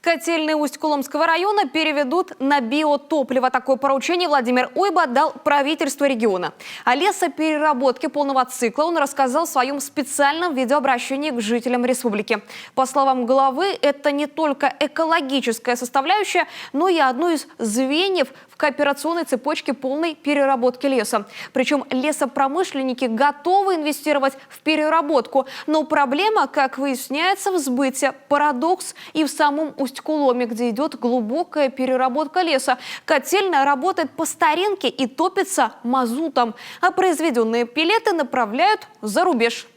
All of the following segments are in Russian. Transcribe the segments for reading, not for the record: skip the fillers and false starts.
Котельные Усть-Куломского района переведут на биотопливо. Такое поручение Владимир Уйба дал правительству региона. О лесопереработке полного цикла он рассказал в своем специальном видеообращении к жителям республики. По словам главы, это не только экологическая составляющая, но и одно из звеньев в кооперационной цепочке полной переработки леса. Причем лесопромышленники готовы инвестировать в переработку. Но проблема, как выясняется, в сбыте. Парадокс и в самом Усть-Куломе, где идет глубокая переработка леса. Котельная работает по старинке и топится мазутом, а произведенные пеллеты направляют за рубеж.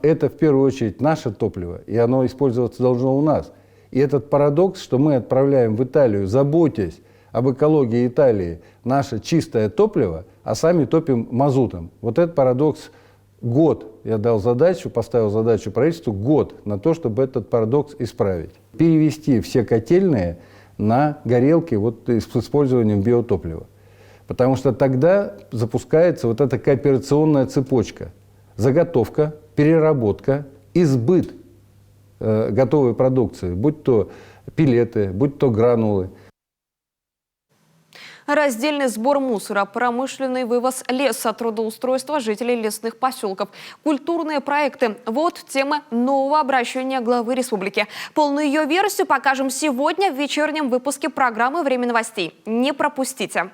Это в первую очередь наше топливо, и оно использоваться должно у нас. И этот парадокс, что мы отправляем в Италию, заботясь об экологии Италии, наше чистое топливо, а сами топим мазутом. Вот этот парадокс год. Я дал задачу, поставил задачу правительству год на то, чтобы этот парадокс исправить. Перевести все котельные на горелки вот с использованием биотоплива. Потому что тогда запускается вот эта кооперационная цепочка. Заготовка, переработка и сбыт готовой продукции, будь то пеллеты, будь то гранулы. Раздельный сбор мусора, промышленный вывоз леса, трудоустройство жителей лесных поселков, культурные проекты – вот темы нового обращения главы республики. Полную ее версию покажем сегодня в вечернем выпуске программы «Время новостей». Не пропустите!